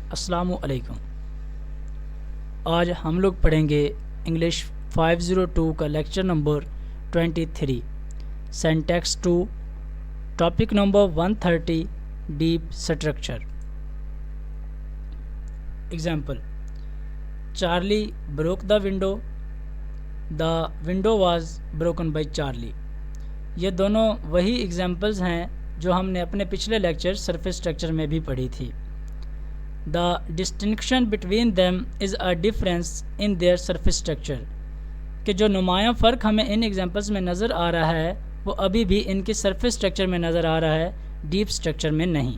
السلام علیکم۔ آج ہم لوگ پڑھیں گے انگلش 502 کا lecture number 23 syntax 2 topic number 130 deep structure. Example: Charlie broke the window, the window was broken by Charlie. یہ دونوں وہی ایگزامپلز ہیں جو ہم نے اپنے پچھلے لیکچر سرفیس اسٹرکچر میں بھی پڑھی تھی۔ The distinction between them is a difference in their surface structure، کہ جو نمایاں فرق ہمیں ان ایگزامپلس میں نظر آ رہا ہے وہ ابھی بھی ان کی سرفیس اسٹرکچر میں نظر آ رہا ہے، ڈیپ اسٹرکچر میں نہیں۔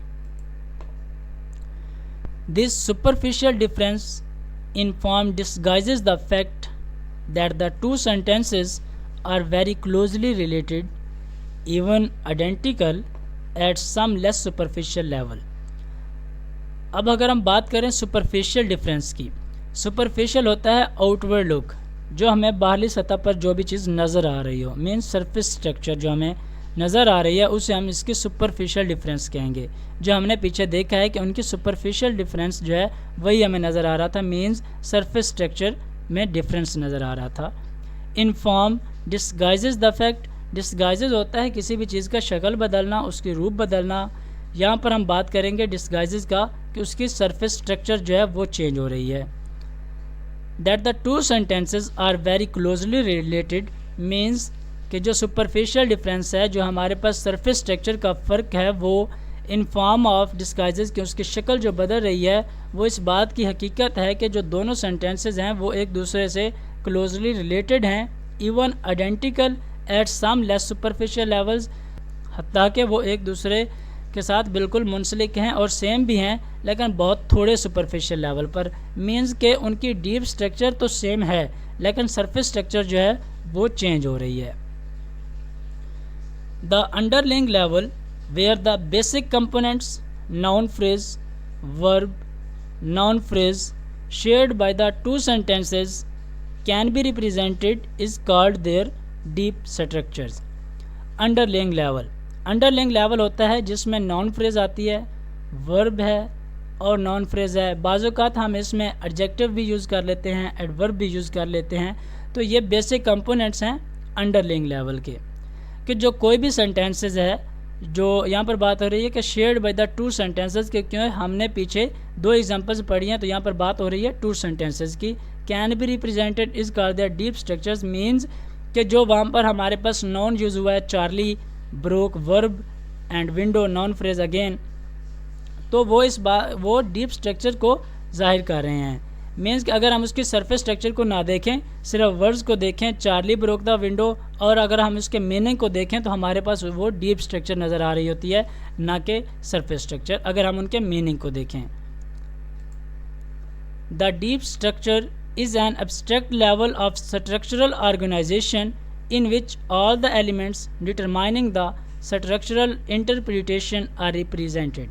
This superficial difference in form disguises the fact that the two sentences are very closely related, even identical at some less superficial level۔ اب اگر ہم بات کریں سپرفیشل ڈفرینس کی، سپرفیشل ہوتا ہے آؤٹ ورڈ لک، جو ہمیں باہری سطح پر جو بھی چیز نظر آ رہی ہو، مین سرفیس اسٹرکچر جو ہمیں نظر آ رہی ہے اسے ہم اس کی سپرفیشل ڈفرینس کہیں گے۔ جو ہم نے پیچھے دیکھا ہے کہ ان کی سپرفیشل ڈفرینس جو ہے وہی ہمیں نظر آ رہا تھا، مینز سرفیس اسٹرکچر میں ڈفرینس نظر آ رہا تھا۔ ان فارم ڈسگائزز دا فیکٹ، ڈسگائزز ہوتا ہے کسی بھی چیز کا شکل بدلنا، اس کی روپ بدلنا۔ یہاں پر ہم بات کریں گے ڈسگائزز کا کہ اس کی سرفیس اسٹرکچر جو ہے وہ چینج ہو رہی ہے۔ That the two sentences are very closely related means کہ جو سپرفیشل ڈفرینس ہے، جو ہمارے پاس سرفیس اسٹرکچر کا فرق ہے، وہ ان فارم آف ڈسگائزز کہ اس کی شکل جو بدل رہی ہے وہ اس بات کی حقیقت ہے کہ جو دونوں سینٹینسز ہیں وہ ایک دوسرے سے کلوزلی ریلیٹڈ ہیں، even identical at some less superficial levels, حتیٰ کہ وہ ایک دوسرے کے ساتھ بالکل منسلک ہیں اور سیم بھی ہیں لیکن بہت تھوڑے سپرفیشل لیول پر، مینز کہ ان کی ڈیپ سٹرکچر تو سیم ہے لیکن سرفیس سٹرکچر جو ہے وہ چینج ہو رہی ہے۔ The underlying level where the basic components noun phrase verb noun phrase shared by the two sentences can be represented as called their deep structures. Underlying level, underlying level ہوتا ہے جس میں ناؤن فریز آتی ہے، ورب ہے اور noun freeze ہے۔ بعض اوقات ہم اس میں ایڈجیکٹو بھی یوز کر لیتے ہیں، ایڈورب بھی یوز کر لیتے ہیں۔ تو یہ بیسک کمپوننٹس ہیں انڈرلنگ لیول کے، کہ جو کوئی بھی سینٹینسز ہے، جو یہاں پر بات ہو رہی ہے کہ shared by the two sentences کے، کیوں ہم نے پیچھے دو ایگزامپلس پڑھی ہیں تو یہاں پر بات ہو رہی ہے ٹو سینٹینسز کی۔ Can be represented as called their deep structures means کہ جو وہاں پر ہمارے پاس ناؤن یوز ہوا ہے، Charlie broke verb and window noun phrase again, تو وہ ڈیپ سٹرکچر کو ظاہر کر رہے ہیں۔ مینز کہ اگر ہم اس کی سرفیس سٹرکچر کو نہ دیکھیں، صرف ورڈز کو دیکھیں، چارلی بروک دا ونڈو، اور اگر ہم اس کے میننگ کو دیکھیں تو ہمارے پاس وہ ڈیپ سٹرکچر نظر آ رہی ہوتی ہے، نہ کہ سرفیس سٹرکچر، اگر ہم ان کے میننگ کو دیکھیں۔ The deep structure is an abstract level of structural organization in which all the elements determining the structural interpretation are represented۔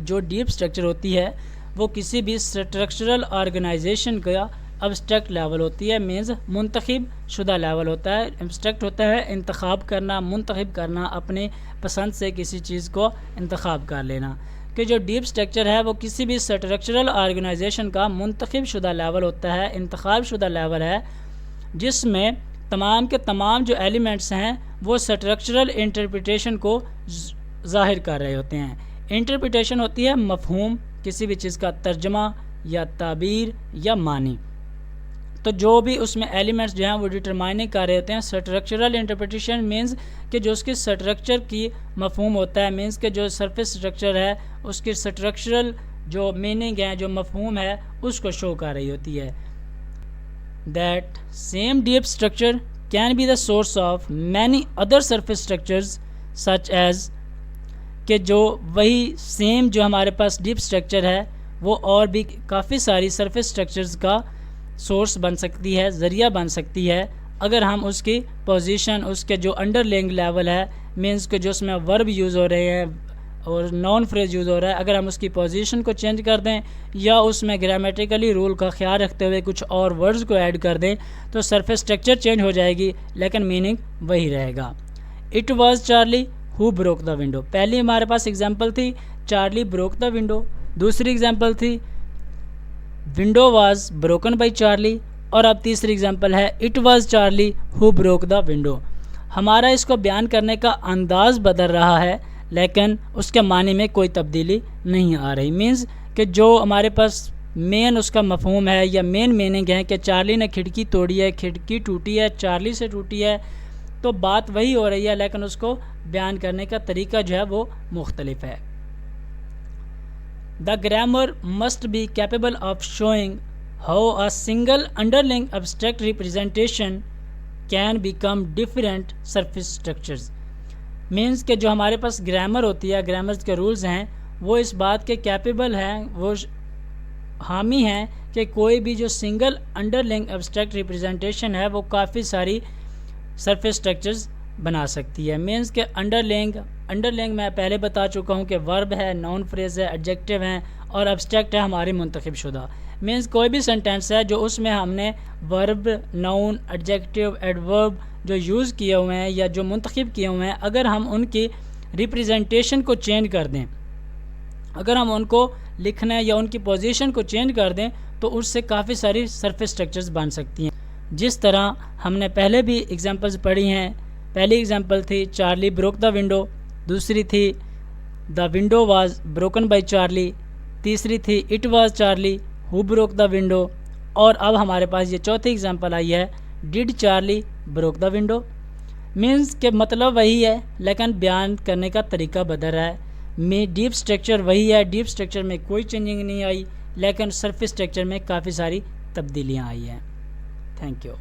جو ڈیپ سٹرکچر ہوتی ہے وہ کسی بھی اسٹرکچرل آرگنائزیشن کا ابسٹریکٹ لیول ہوتی ہے، مینز منتخب شدہ لیول ہوتا ہے۔ ابسٹریکٹ ہوتا ہے انتخاب کرنا، منتخب کرنا، اپنے پسند سے کسی چیز کو انتخاب کر لینا۔ کہ جو ڈیپ سٹرکچر ہے وہ کسی بھی اسٹرکچرل آرگنائزیشن کا منتخب شدہ لیول ہوتا ہے، انتخاب شدہ لیول ہے، جس میں تمام کے تمام جو ایلیمنٹس ہیں وہ اسٹرکچرل انٹرپریٹیشن کو ظاہر کر رہے ہوتے ہیں۔ انٹرپریٹیشن ہوتی ہے مفہوم، کسی بھی چیز کا ترجمہ یا تعبیر یا معنی۔ تو جو بھی اس میں ایلیمنٹس جو ہیں وہ ڈٹرمائننگ کر رہے ہوتے ہیں۔ اسٹرکچرل انٹرپریٹیشن مینز کہ جو اس کی اسٹرکچر کی مفہوم ہوتا ہے، مینز کہ جو سرفیس اسٹرکچر ہے اس کی اسٹرکچرل جو میننگ ہے، جو مفہوم ہے، اس کو شو کر رہی ہوتی ہے۔ That same deep structure can be the source of many other surface structures such as, کہ جو وہی سیم جو ہمارے پاس ڈیپ اسٹرکچر ہے وہ اور بھی کافی ساری سرفیس اسٹرکچرز کا سورس بن سکتی ہے، ذریعہ بن سکتی ہے، اگر ہم اس کی پوزیشن، اس کے جو انڈرلنگ لیول ہے، مینز کہ جو اس میں ورب یوز ہو رہے ہیں اور ناؤن فریز یوز ہو رہا ہے، اگر ہم اس کی پوزیشن کو چینج کر دیں یا اس میں گرامیٹیکلی رول کا خیال رکھتے ہوئے کچھ اور ورڈز کو ایڈ کر دیں تو سرفیس اسٹرکچر چینج ہو جائے گی لیکن میننگ وہی رہے گا۔ It was Charlie who broke the window, پہلی ہمارے پاس ایگزامپل تھی چارلی بروک دا ونڈو، دوسری اگزامپل تھی window was broken by Charlie, اور اب تیسری اگزامپل ہے it was Charlie who broke the window. ہمارا اس کو بیان کرنے کا انداز بدل رہا ہے لیکن اس کے معنی میں کوئی تبدیلی نہیں آ رہی، مینز کہ جو ہمارے پاس مین اس کا مفہوم ہے یا مین میننگ ہے کہ چارلی نے کھڑکی توڑی ہے، کھڑکی ٹوٹی ہے، چارلی سے ٹوٹی ہے، تو بات وہی ہو رہی ہے لیکن اس کو بیان کرنے کا طریقہ جو ہے وہ مختلف ہے۔ The grammar must be capable of showing how a single underlying abstract representation can become different surface structures. Means کہ جو ہمارے پاس گرامر ہوتی ہے، گرامرز کے رولز ہیں، وہ اس بات کے کیپیبل ہیں، وہ حامی ہیں کہ کوئی بھی جو سنگل انڈرلنگ ایبسٹریکٹ ریپرزنٹیشن ہے وہ کافی ساری سرفیس سٹرکچرز بنا سکتی ہے۔ مینس کہ انڈرلنگ میں پہلے بتا چکا ہوں کہ ورب ہے، نون فریز ہے، ایڈجیکٹیو ہیں، اور ایبسٹریکٹ ہے ہماری منتخب شدہ۔ مینس کوئی بھی سینٹینس ہے جو اس میں ہم نے ورب، نون، ایڈجیکٹیو، ایڈورب جو یوز کیے ہوئے ہیں یا جو منتخب کیے ہوئے ہیں، اگر ہم ان کی ریپرزنٹیشن کو چینج کر دیں، اگر ہم ان کو لکھنے یا ان کی پوزیشن کو چینج کر دیں تو اس سے کافی ساری سرفیس سٹرکچرز بن سکتی ہیں۔ جس طرح ہم نے پہلے بھی ایگزامپلز پڑھی ہیں، پہلی ایگزامپل تھی چارلی بروک دا ونڈو، دوسری تھی the window was broken by Charlie, تیسری تھی it was Charlie who broke the window, اور اب ہمارے پاس یہ چوتھی ایگزامپل آئی ہے did Charlie broke the window. Means کہ مطلب وہی ہے لیکن بیان کرنے کا طریقہ بدل رہا ہے۔ ڈیپ سٹرکچر وہی ہے، ڈیپ سٹرکچر میں کوئی چینجنگ نہیں آئی لیکن سرفیس سٹرکچر میں کافی ساری تبدیلیاں آئی ہیں۔ Thank you.